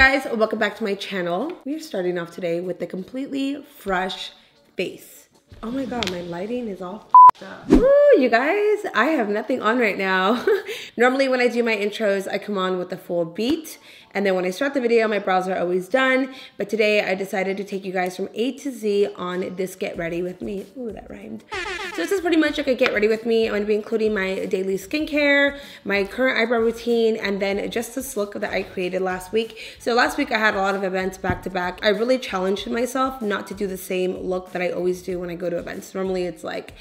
guys, welcome back to my channel. We are starting off today with the completely fresh face. Oh my god, my lighting is all up. Woo, you guys, I have nothing on right now. Normally when I do my intros, I come on with the full beat. And then when I start the video, my brows are always done. But today I decided to take you guys from A to Z on this get ready with me. Ooh, that rhymed. So this is pretty much like a get ready with me. I'm gonna be including my daily skincare, my current eyebrow routine, and then just this look that I created last week. So last week I had a lot of events back to back. I really challenged myself not to do the same look that I always do when I go to events. Normally it's like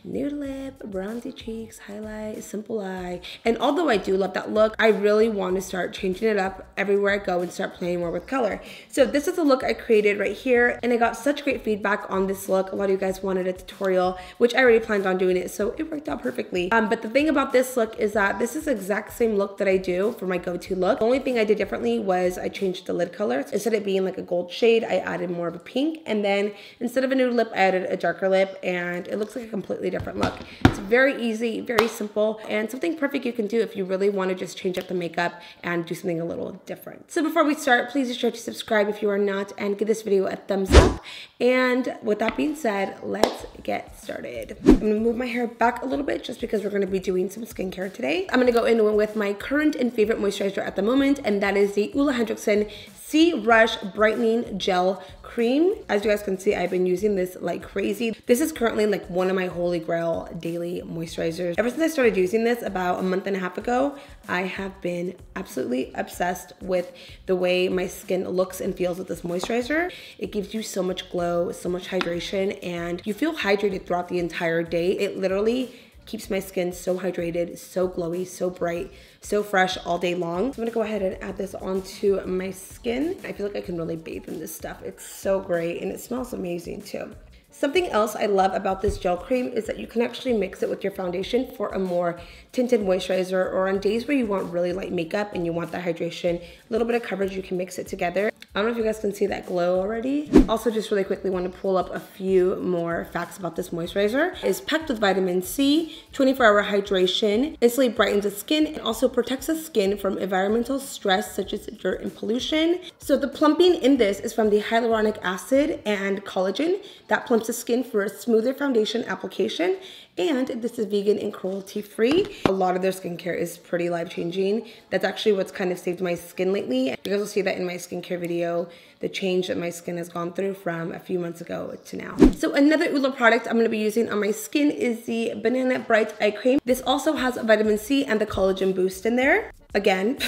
nude lip, bronzy cheeks, highlight, simple eye. And although I do love that look, I really want to start changing it up everywhere I go and start playing more with color. So this is the look I created right here, and I got such great feedback on this look. A lot of you guys wanted a tutorial, which I already planned on doing it, so it worked out perfectly. But the thing about this look is that this is the exact same look that I do for my go-to look. The only thing I did differently was I changed the lid color. Instead of being like a gold shade, I added more of a pink, and then instead of a nude lip, I added a darker lip, and it looks like a completely different look. It's very easy, very simple, and something perfect you can do if you really want to just change up the makeup and do something a little different. So before we start, please be sure to subscribe if you are not, and give this video a thumbs up. And with that being said, let's get started. I'm gonna move my hair back a little bit just because we're gonna be doing some skincare today. I'm gonna go in with my current and favorite moisturizer at the moment, and that is the Ole Henriksen Rush Brightening Gel Cream. As you guys can see, I've been using this like crazy. This is currently like one of my holy grail daily moisturizers. Ever since I started using this about a month and a half ago, I have been absolutely obsessed with the way my skin looks and feels with this moisturizer. It gives you so much glow, so much hydration, and you feel hydrated throughout the entire day. It literally keeps my skin so hydrated, so glowy, so bright, so fresh all day long. So I'm gonna go ahead and add this onto my skin. I feel like I can really bathe in this stuff. It's so great, and it smells amazing too. Something else I love about this gel cream is that you can actually mix it with your foundation for a more tinted moisturizer, or on days where you want really light makeup and you want that hydration, a little bit of coverage, you can mix it together. I don't know if you guys can see that glow already. Also, just really quickly want to pull up a few more facts about this moisturizer. It's packed with vitamin C, 24-hour hydration, instantly brightens the skin, and also protects the skin from environmental stress such as dirt and pollution. So the plumping in this is from the hyaluronic acid and collagen that plumps the skin for a smoother foundation application. And this is vegan and cruelty-free. A lot of their skincare is pretty life-changing. That's actually what's kind of saved my skin lately. You guys will see that in my skincare video, the change that my skin has gone through from a few months ago to now. So another Ole product I'm gonna be using on my skin is the Banana Bright Eye Cream. This also has vitamin C and the collagen boost in there. Again,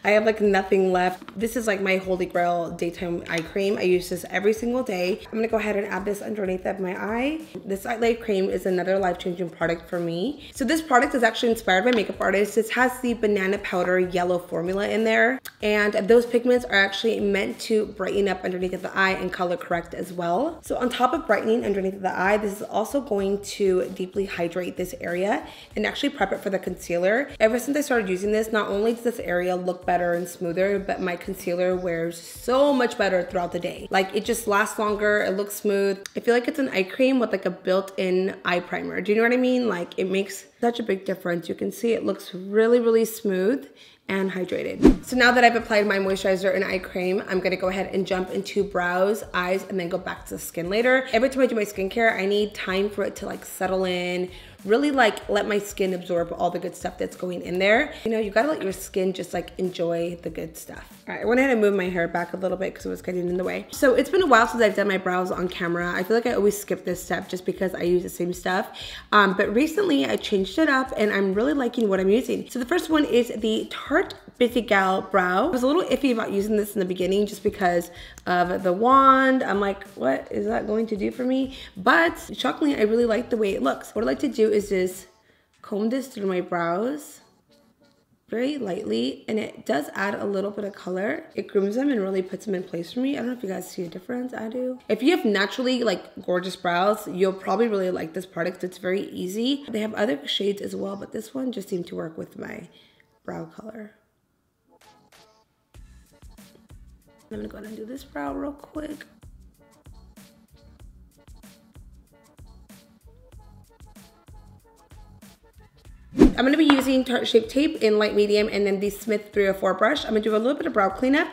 I have like nothing left. This is like my holy grail daytime eye cream. I use this every single day. I'm gonna go ahead and add this underneath of my eye. This eye cream is another life-changing product for me. So this product is actually inspired by makeup artists. This has the banana powder yellow formula in there, and those pigments are actually meant to brighten up underneath of the eye and color correct as well. So on top of brightening underneath of the eye, this is also going to deeply hydrate this area and actually prep it for the concealer. Ever since I started using this, not only does this area look better and smoother, but my concealer wears so much better throughout the day. Like, it just lasts longer, it looks smooth. I feel like it's an eye cream with like a built-in eye primer. Do you know what I mean? Like, it makes such a big difference. You can see it looks really, really smooth and hydrated. So now that I've applied my moisturizer and eye cream, I'm gonna go ahead and jump into brows, eyes, and then go back to the skin later. Every time I do my skincare, I need time for it to like settle in, really like let my skin absorb all the good stuff that's going in there. You know, you gotta let your skin just like enjoy the good stuff. All right, I went ahead and moved my hair back a little bit because it was getting in the way. So it's been a while since I've done my brows on camera. I feel like I always skip this step just because I use the same stuff. But recently I changed it up and I'm really liking what I'm using. So the first one is the Tarte Busy Gal Brow. I was a little iffy about using this in the beginning just because of the wand. I'm like, what is that going to do for me? But shockingly, I really like the way it looks. What I like to do is just comb this through my brows very lightly, and it does add a little bit of color. It grooms them and really puts them in place for me. I don't know if you guys see a difference. I do. If you have naturally like gorgeous brows, you'll probably really like this product. It's very easy. They have other shades as well, but this one just seemed to work with my brow color. I'm gonna go ahead and do this brow real quick. I'm gonna be using Tarte Shape Tape in light medium and then the Smith 304 brush. I'm gonna do a little bit of brow cleanup.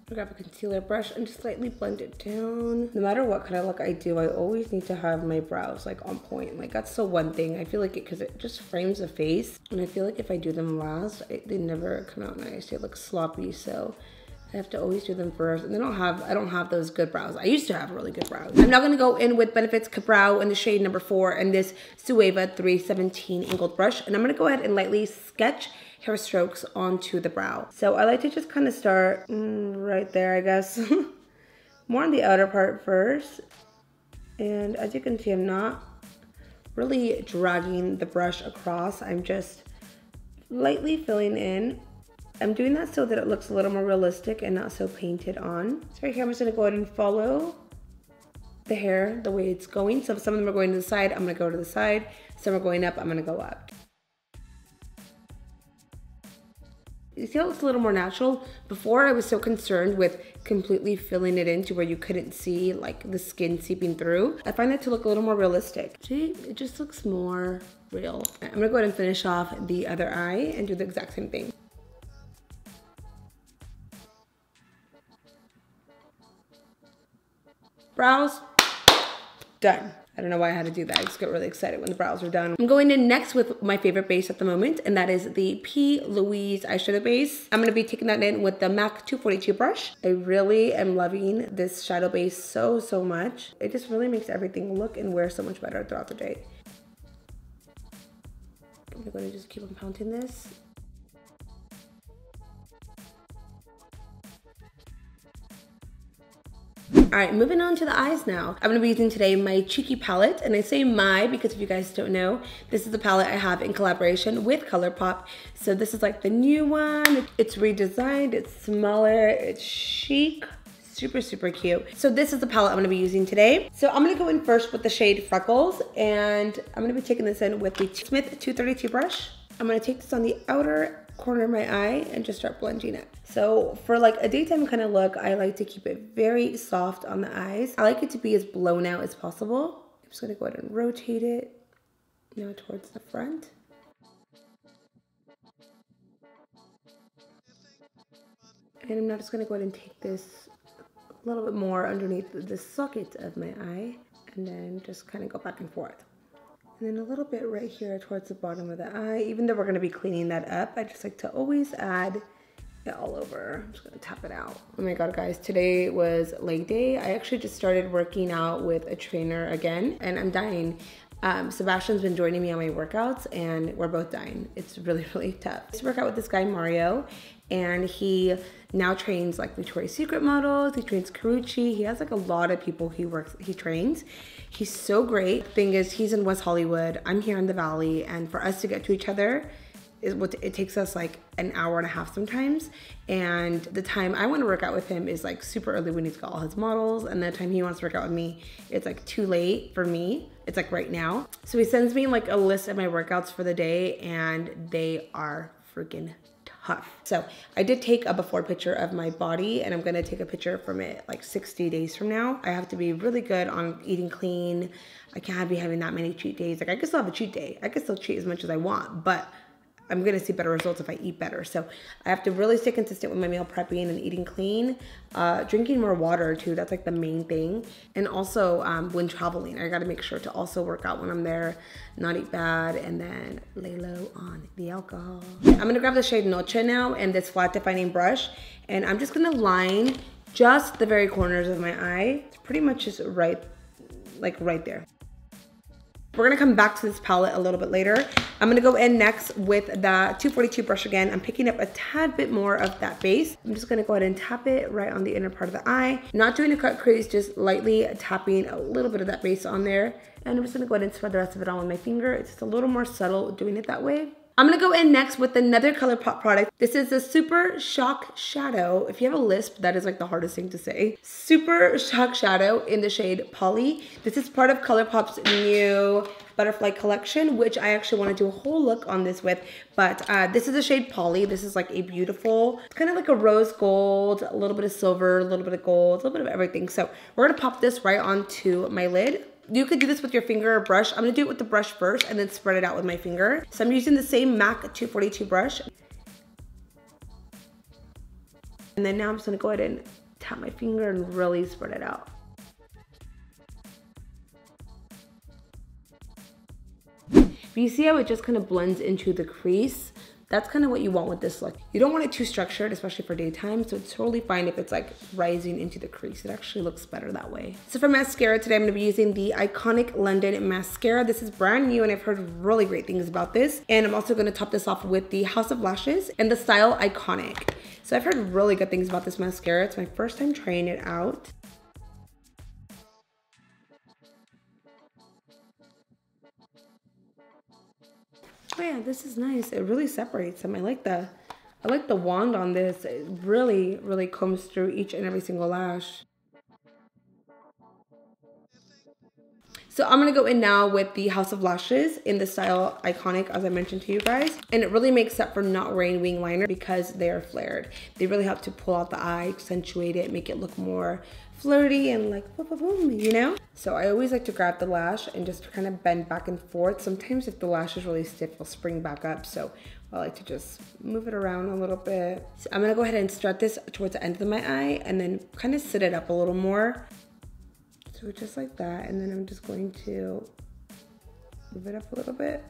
I grab a concealer brush and just slightly blend it down. No matter what kind of look I do, I always need to have my brows like on point. Like that's the one thing. I feel like because it just frames the face. And I feel like if I do them last, they never come out nice. They look sloppy, so I have to always do them first. And I don't have those good brows. I used to have really good brows. I'm now gonna go in with Benefit's Brow in the shade number 4 and this Sueva 317 angled brush. And I'm gonna go ahead and lightly sketch hair strokes onto the brow. So I like to just kind of start right there, I guess. More on the outer part first. And as you can see, I'm not really dragging the brush across. I'm just lightly filling in. I'm doing that so that it looks a little more realistic and not so painted on. So right here, I'm just gonna go ahead and follow the hair the way it's going. So if some of them are going to the side, I'm gonna go to the side. Some are going up, I'm gonna go up. You see how it looks a little more natural? Before I was so concerned with completely filling it in to where you couldn't see like the skin seeping through. I find that to look a little more realistic. See, it just looks more real. I'm gonna go ahead and finish off the other eye and do the exact same thing. Brows, done. I don't know why I had to do that. I just get really excited when the brows are done. I'm going in next with my favorite base at the moment, and that is the Louise eyeshadow base. I'm gonna be taking that in with the MAC 242 brush. I really am loving this shadow base so much. It just really makes everything look and wear so much better throughout the day. I'm gonna just keep on pounding this. All right, moving on to the eyes now. I'm gonna be using today my Cheeky palette, and I say my because if you guys don't know, this is the palette I have in collaboration with Colourpop. So this is like the new one. It's redesigned, it's smaller, it's chic, super cute. So this is the palette I'm gonna be using today. So I'm gonna go in first with the shade Freckles, and I'm gonna be taking this in with the Smith 232 brush. I'm gonna take this on the outer corner of my eye and just start blending it. So for like a daytime kind of look, I like to keep it very soft on the eyes. I like it to be as blown out as possible. I'm just gonna go ahead and rotate it now towards the front. And I'm now just gonna go ahead and take this a little bit more underneath the socket of my eye and then just kind of go back and forth. And then a little bit right here towards the bottom of the eye. Even though we're gonna be cleaning that up, I just like to always add it all over. I'm just gonna tap it out. Oh my God, guys, today was leg day. I actually just started working out with a trainer again, and I'm dying. Sebastian's been joining me on my workouts, and we're both dying. It's really tough. I just work out with this guy, Mario, and he now trains like Victoria's Secret models. He trains Karuchi. He has like a lot of people he trains. He's so great. The thing is, he's in West Hollywood. I'm here in the Valley, and for us to get to each other, it takes us like an hour and a half sometimes. And the time I want to work out with him is like super early when he's got all his models, and the time he wants to work out with me, it's like too late for me. It's like right now. So he sends me like a list of my workouts for the day, and they are freaking tough. So I did take a before picture of my body, and I'm gonna take a picture from it like 60 days from now. I have to be really good on eating clean. I can't be having that many cheat days. Like I can still have a cheat day. I can still cheat as much as I want, but I'm gonna see better results if I eat better. So I have to really stay consistent with my meal prepping and eating clean. Drinking more water too, that's like the main thing. And also when traveling, I gotta make sure to also work out when I'm there, not eat bad, and then lay low on the alcohol. I'm gonna grab the shade Noche now and this flat defining brush, and I'm just gonna line just the very corners of my eye. It's pretty much just right there. We're gonna come back to this palette a little bit later. I'm gonna go in next with the 242 brush again. I'm picking up a tad bit more of that base. I'm just gonna go ahead and tap it right on the inner part of the eye. Not doing a cut crease, just lightly tapping a little bit of that base on there. And I'm just gonna go ahead and spread the rest of it on with my finger. It's just a little more subtle doing it that way. I'm gonna go in next with another Colourpop product. This is the Supershock Shadow. If you have a lisp, that is like the hardest thing to say. Supershock Shadow in the shade Polly. This is part of Colourpop's new butterfly collection, which I actually want to do a whole look on this with, but this is the shade Polly. This is like a beautiful, it's kind of like a rose gold, a little bit of silver, a little bit of gold, a little bit of everything. So we're gonna pop this right onto my lid. You could do this with your finger or brush. I'm gonna do it with the brush first and then spread it out with my finger. So I'm using the same MAC 242 brush. And then now I'm just gonna go ahead and tap my finger and really spread it out. But you see how it just kind of blends into the crease? That's kind of what you want with this look. You don't want it too structured, especially for daytime, so it's totally fine if it's like rising into the crease. It actually looks better that way. So for mascara today, I'm gonna be using the Iconic London Mascara. This is brand new and I've heard really great things about this. And I'm also gonna top this off with the House of Lashes in the style Iconic. So I've heard really good things about this mascara. It's my first time trying it out. Oh yeah, this is nice. It really separates them. I like the wand on this. It really, really combs through each and every single lash. So I'm gonna go in now with the House of Lashes in the style Iconic, as I mentioned to you guys. And it really makes up for not wearing wing liner because they are flared. They really help to pull out the eye, accentuate it, make it look more flirty and like boom, boom, boom, you know? So I always like to grab the lash and just kind of bend back and forth. Sometimes if the lash is really stiff, it'll spring back up. So I like to just move it around a little bit. So I'm gonna go ahead and start this towards the end of my eye and then kind of sit it up a little more. So just like that, and then I'm just going to move it up a little bit.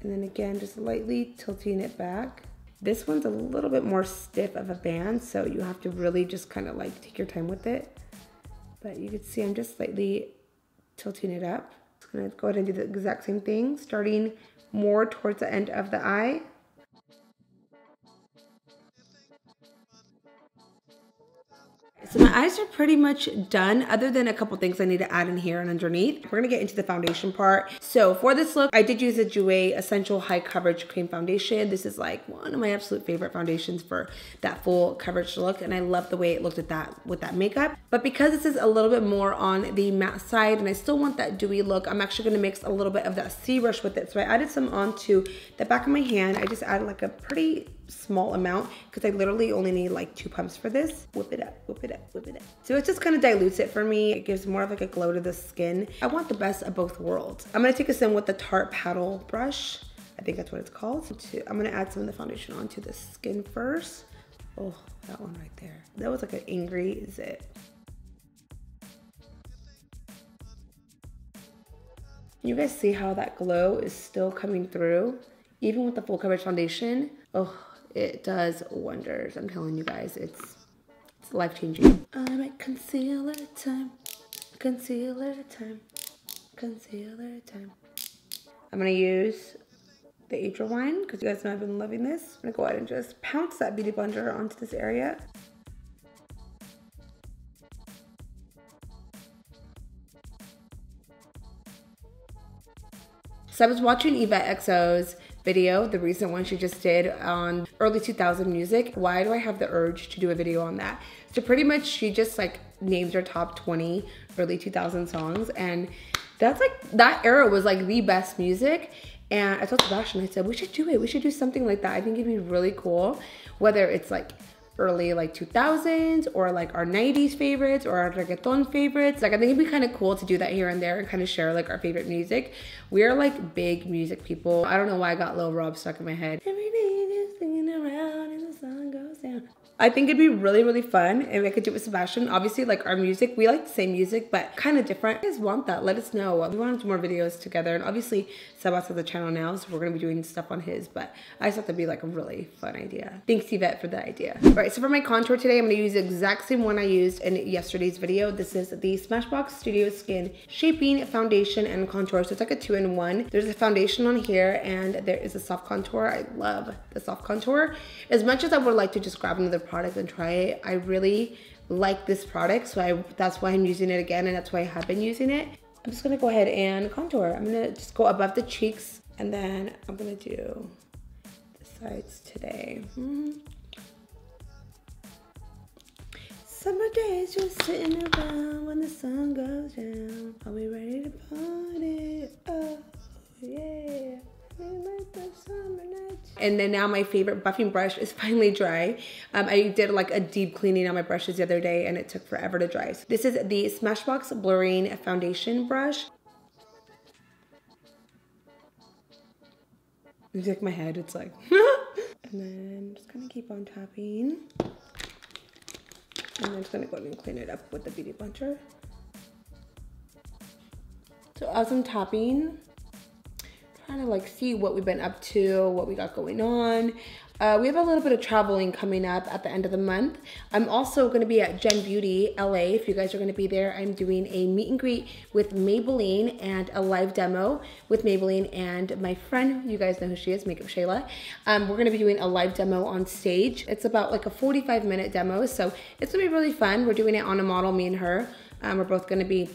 And then again, just lightly tilting it back. This one's a little bit more stiff of a band, so you have to really just kind of like take your time with it. But you can see I'm just slightly tilting it up. I'm gonna go ahead and do the exact same thing, starting more towards the end of the eye. So my eyes are pretty much done, other than a couple things I need to add in here and underneath. We're gonna get into the foundation part. So for this look, I did use a Jouer Essential High Coverage Cream Foundation. This is like one of my absolute favorite foundations for that full coverage look, and I love the way it looked at that with that makeup. But because this is a little bit more on the matte side, and I still want that dewy look, I'm actually gonna mix a little bit of that sea brush with it. So I added some onto the back of my hand. I just added like a pretty small amount because I literally only need like 2 pumps for this. Whip it up, whip it up, whip it up. So it just kind of dilutes it for me. It gives more of like a glow to the skin. I want the best of both worlds. I'm gonna take this in with the Tarte paddle brush. I think that's what it's called. I'm gonna add some of the foundation onto the skin first. Oh, that one right there. That was like an angry zit. You guys see how that glow is still coming through? Even with the full coverage foundation. Oh, it does wonders. I'm telling you guys, it's life-changing. I'm at concealer time, concealer time, concealer time. I'm gonna use the April wine because you guys know I've been loving this. I'm gonna go ahead and just pounce that beauty blender onto this area. So I was watching Yvette XO's video, the recent one she just did on early 2000 music. Why do I have the urge to do a video on that? So pretty much she just like named her top 20 early 2000 songs, and that's like, that era was like the best music. And I told Sebastian, I said, we should do it. We should do something like that. I think it'd be really cool, whether it's like early like 2000s or like our 90s favorites or our reggaeton favorites. Like I think it'd be kind of cool to do that here and there and kind of share like our favorite music. We're like big music people. I don't know why I got Lil Rob stuck in my head. Every day just singing around and the sun goes down. I think it'd be really, really fun if I could do it with Sebastian. Obviously, like our music, we like the same music, but kind of different. If you guys want that, let us know. We want to do more videos together. And obviously, Sebas has a channel now, so we're going to be doing stuff on his, but I just thought that'd be like a really fun idea. Thanks, Yvette, for the idea. All right, so for my contour today, I'm going to use the exact same one I used in yesterday's video. This is the Smashbox Studio Skin Shaping Foundation and Contour. So it's like a 2-in-1. There's a foundation on here, and there is a soft contour. I love the soft contour. As much as I would like to just grab another product and try it, I really like this product, so that's why I'm using it again, and that's why I have been using it. I'm just gonna go ahead and contour. I'm gonna just go above the cheeks, and then I'm gonna do the sides today. Summer days just sitting around when the sun goes down. Are we ready to party? Oh yeah. And then now my favorite buffing brush is finally dry. I did like a deep cleaning on my brushes the other day and it took forever to dry. So this is the Smashbox Blurring Foundation Brush. It's like my head, it's like. And then I'm just gonna keep on tapping. And I'm just gonna go ahead and clean it up with the Beauty Blender. So as I'm tapping, trying to like see what we've been up to, what we got going on. We have a little bit of traveling coming up at the end of the month. I'm also going to be at Gen Beauty LA. If you guys are going to be there, I'm doing a meet and greet with Maybelline and a live demo with Maybelline and my friend, you guys know who she is, Makeupshayla. We're going to be doing a live demo on stage. It's about like a 45-minute demo, so it's going to be really fun. We're doing it on a model, me and her. We're both going to be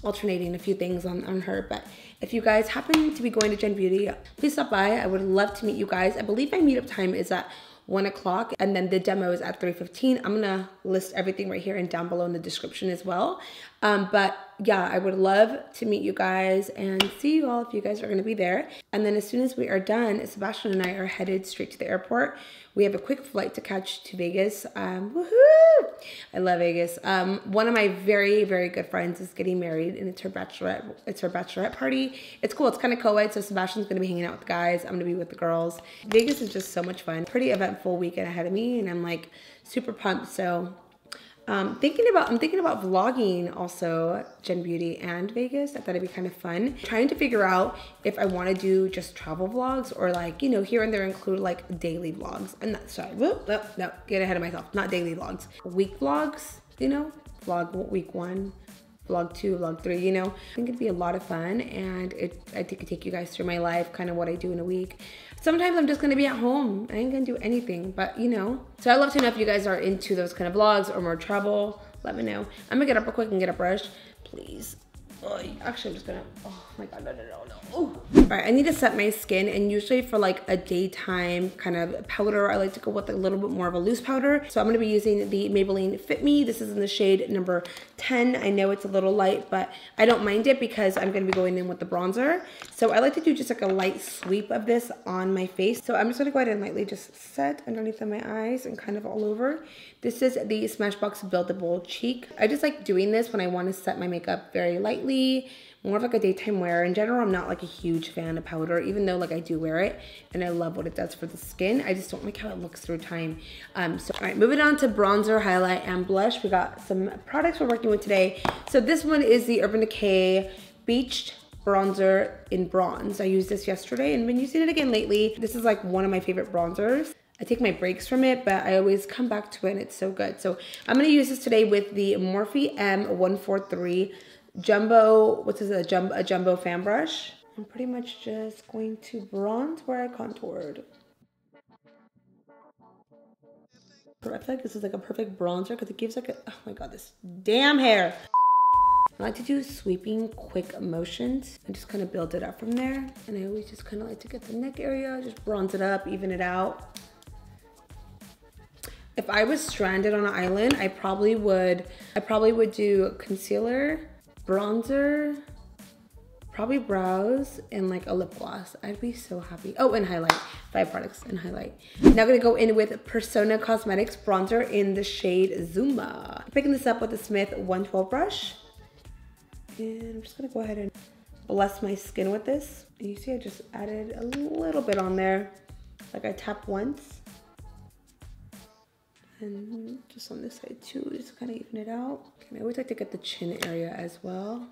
alternating a few things on her, but if you guys happen to be going to Gen Beauty, please stop by. I would love to meet you guys. I believe my meetup time is at 1 o'clock and then the demo is at 3:15. I'm gonna list everything right here and down below in the description as well. But yeah, I would love to meet you guys and see you all if you guys are gonna be there. And then as soon as we are done, Sebastian and I are headed straight to the airport. We have a quick flight to catch to Vegas. Woohoo! I love Vegas. One of my very, very good friends is getting married and it's her bachelorette party. It's cool, it's kind of co-ed, so Sebastian's gonna be hanging out with the guys. I'm gonna be with the girls. Vegas is just so much fun. Pretty eventful weekend ahead of me and I'm like super pumped, so I'm thinking about vlogging also Gen Beauty and Vegas. I thought it'd be kind of fun. Trying to figure out if I want to do just travel vlogs or like, you know, here and there include like daily vlogs. I'm not, sorry, whoop, no, get ahead of myself. Not daily vlogs, week vlogs, you know, vlog week 1, vlog 2, vlog 3, you know. I think it'd be a lot of fun and I think it'd take you guys through my life, kind of what I do in a week. Sometimes I'm just gonna be at home. I ain't gonna do anything, but you know. So I'd love to know if you guys are into those kind of vlogs or more travel. Let me know. I'm gonna get up real quick and get a brush, please. Oh, actually, I'm just gonna, oh my God, no. Ooh. All right, I need to set my skin, and usually for like a daytime kind of powder, I like to go with a little bit more of a loose powder. So I'm gonna be using the Maybelline Fit Me. This is in the shade number 10. I know it's a little light, but I don't mind it because I'm gonna be going in with the bronzer. So I like to do just like a light sweep of this on my face. So I'm just gonna go ahead and lightly just set underneath of my eyes and kind of all over. This is the Smashbox Buildable Cheek. I just like doing this when I wanna set my makeup very lightly, more of like a daytime wear. In general, I'm not like a huge fan of powder, even though like I do wear it and I love what it does for the skin. I just don't like how it looks through time. So all right, moving on to bronzer, highlight, and blush. We got some products we're working with today. So this one is the Urban Decay Beached Bronzer in Bronze. I used this yesterday and been using it again lately. This is like one of my favorite bronzers. I take my breaks from it, but I always come back to it and it's so good. So I'm gonna use this today with the Morphe M143 Jumbo, a jumbo fan brush. I'm pretty much just going to bronze where I contoured. I feel like this is like a perfect bronzer because it gives like a, oh my God, this damn hair. I like to do sweeping quick motions and just kind of build it up from there. And I always just kind of like to get the neck area, just bronze it up, even it out. If I was stranded on an island, I probably would do concealer, bronzer, probably brows, and like a lip gloss. I'd be so happy. Oh, and highlight. 5 products and highlight. Now I'm gonna go in with Persona Cosmetics bronzer in the shade Zuma. I'm picking this up with the Smith 112 brush. And I'm just gonna go ahead and bless my skin with this. And you see I just added a little bit on there. Like I tap once. And just on this side too, just kind of even it out. And I always like to get the chin area as well.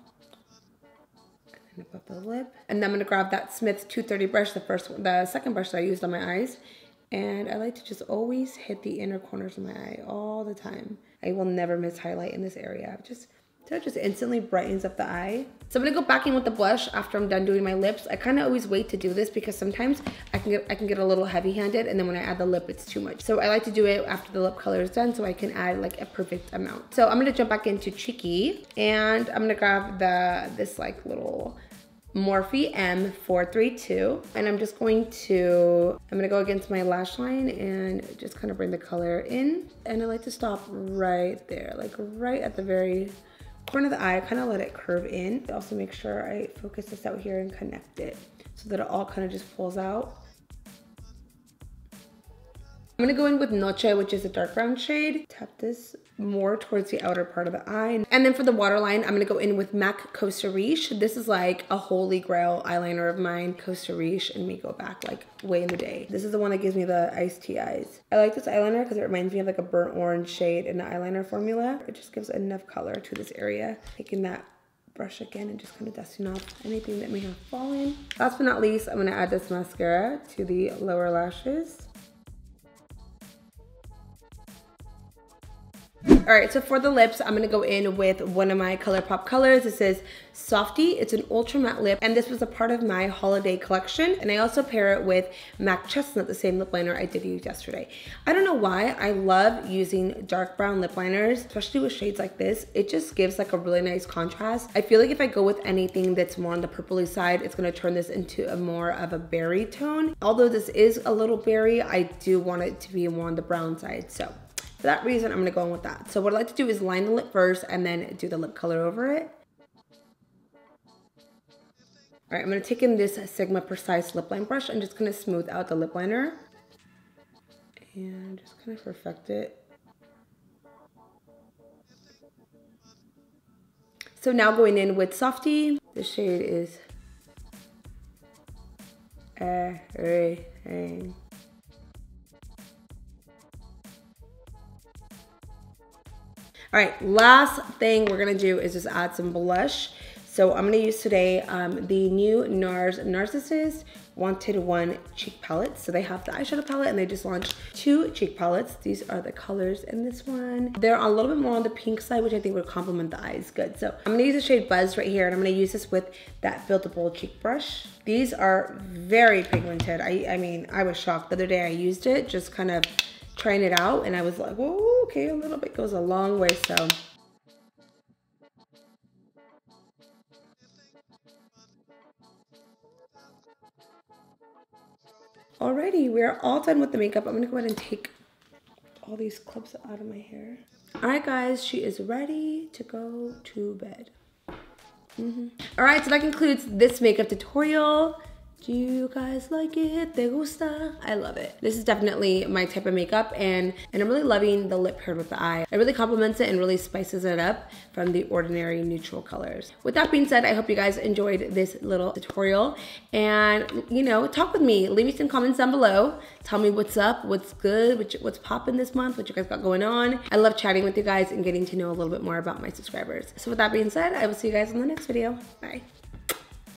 And above the lip. And then I'm gonna grab that Smith 230 brush, the second brush that I used on my eyes. And I like to just always hit the inner corners of my eye all the time. I will never miss highlight in this area. So it just instantly brightens up the eye. So I'm gonna go back in with the blush after I'm done doing my lips. I kind of always wait to do this because sometimes I can get a little heavy-handed, and then when I add the lip, it's too much. So I like to do it after the lip color is done so I can add like a perfect amount. So I'm gonna jump back into Cheeky, and I'm gonna grab this like little Morphe M432, and I'm gonna go against my lash line and just kind of bring the color in. And I like to stop right there, like right at the very corner of the eye, kind of let it curve in. Also make sure I focus this out here and connect it so that it all kind of just pulls out. I'm gonna go in with Noche, which is a dark brown shade. Tap this more towards the outer part of the eye. And then for the waterline, I'm gonna go in with MAC Costa Riche. This is like a holy grail eyeliner of mine, Costa Riche, and me go back like way in the day. This is the one that gives me the iced tea eyes. I like this eyeliner because it reminds me of like a burnt orange shade in the eyeliner formula. It just gives enough color to this area. Taking that brush again and just kind of dusting off anything that may have fallen. Last but not least, I'm gonna add this mascara to the lower lashes. All right, so for the lips, I'm gonna go in with one of my Colourpop colors. This is Softy. It's an ultra matte lip, and this was a part of my holiday collection. And I also pair it with MAC Chestnut, the same lip liner I did use yesterday. I don't know why, I love using dark brown lip liners, especially with shades like this. It just gives like a really nice contrast. I feel like if I go with anything that's more on the purpley side, it's gonna turn this into a more of a berry tone. Although this is a little berry, I do want it to be more on the brown side, so. For that reason, I'm gonna go in with that. So what I like to do is line the lip first and then do the lip color over it. All right, I'm gonna take in this Sigma Precise lip line brush. I'm just gonna smooth out the lip liner and just kind of perfect it. So now going in with Softy. The shade is Everything. All right, last thing we're gonna do is just add some blush. So I'm gonna use today the new NARS Narcissist Wanted One cheek palette. So they have the eyeshadow palette and they just launched 2 cheek palettes. These are the colors in this one. They're a little bit more on the pink side, which I think would complement the eyes good. So I'm gonna use the shade Buzz right here, and I'm gonna use this with that Buildable cheek brush. These are very pigmented. I mean, I was shocked the other day I used it, just kind of trying it out, and I was like, whoa, okay, a little bit goes a long way, so. Alrighty, we're all done with the makeup. I'm gonna go ahead and take all these clips out of my hair. All right, guys, she is ready to go to bed. All right, so that concludes this makeup tutorial. Do you guys like it? ¿Te gusta? I love it. This is definitely my type of makeup, and I'm really loving the lip paired with the eye. It really complements it and really spices it up from the ordinary neutral colors. With that being said, I hope you guys enjoyed this little tutorial, and you know, talk with me. Leave me some comments down below. Tell me what's up, what's good, what's popping this month, what you guys got going on. I love chatting with you guys and getting to know a little bit more about my subscribers. So with that being said, I will see you guys in the next video. Bye.